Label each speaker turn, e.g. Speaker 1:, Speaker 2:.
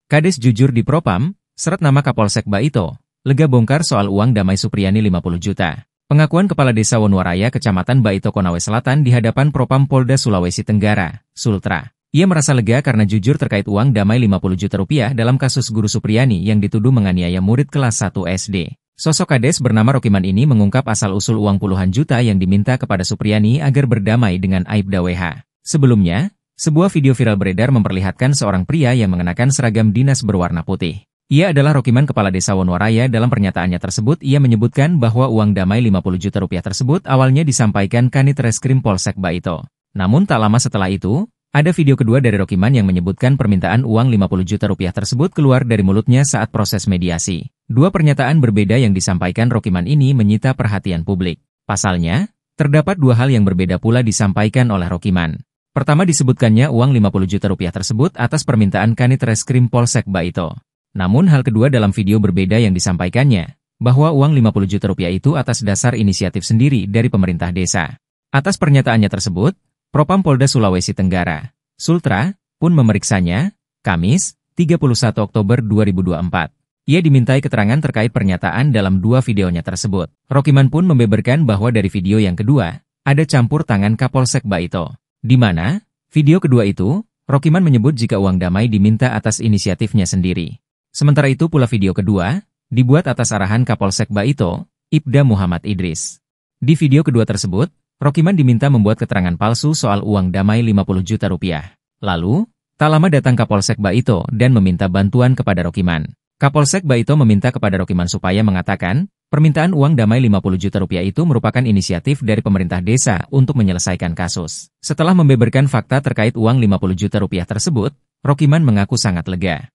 Speaker 1: Kades jujur di Propam, seret nama Kapolsek Baito, lega bongkar soal uang Damai Supriyani 50 juta. Pengakuan Kepala Desa Wonowaraya Kecamatan Baito Konawe Selatan di hadapan Propam Polda Sulawesi Tenggara, Sultra. Ia merasa lega karena jujur terkait uang Damai 50 juta rupiah dalam kasus Guru Supriyani yang dituduh menganiaya murid kelas 1 SD. Sosok Kades bernama Rokiman ini mengungkap asal-usul uang puluhan juta yang diminta kepada Supriyani agar berdamai dengan Aibda WH. Sebelumnya, sebuah video viral beredar memperlihatkan seorang pria yang mengenakan seragam dinas berwarna putih. Ia adalah Rokiman Kepala Desa Wonowaraya. Dalam pernyataannya tersebut, ia menyebutkan bahwa uang damai 50 juta rupiah tersebut awalnya disampaikan Kanit Reskrim Polsek Baito. Namun tak lama setelah itu, ada video kedua dari Rokiman yang menyebutkan permintaan uang 50 juta rupiah tersebut keluar dari mulutnya saat proses mediasi. Dua pernyataan berbeda yang disampaikan Rokiman ini menyita perhatian publik. Pasalnya, terdapat dua hal yang berbeda pula disampaikan oleh Rokiman. Pertama, disebutkannya uang 50 juta rupiah tersebut atas permintaan Kanit Reskrim Polsek Baito. Namun hal kedua dalam video berbeda yang disampaikannya, bahwa uang 50 juta rupiah itu atas dasar inisiatif sendiri dari pemerintah desa. Atas pernyataannya tersebut, Propam Polda Sulawesi Tenggara, Sultra, pun memeriksanya, Kamis, 31 Oktober 2024. Ia dimintai keterangan terkait pernyataan dalam dua videonya tersebut. Rokiman pun membeberkan bahwa dari video yang kedua, ada campur tangan Kapolsek Baito. Di mana, video kedua itu, Rokiman menyebut jika uang damai diminta atas inisiatifnya sendiri. Sementara itu pula video kedua, dibuat atas arahan Kapolsek Baito, Ibda Muhammad Idris. Di video kedua tersebut, Rokiman diminta membuat keterangan palsu soal uang damai 50 juta rupiah. Lalu, tak lama datang Kapolsek Baito dan meminta bantuan kepada Rokiman. Kapolsek Baito meminta kepada Rokiman supaya mengatakan, permintaan uang damai 50 juta rupiah itu merupakan inisiatif dari pemerintah desa untuk menyelesaikan kasus. Setelah membeberkan fakta terkait uang 50 juta rupiah tersebut, Rokiman mengaku sangat lega.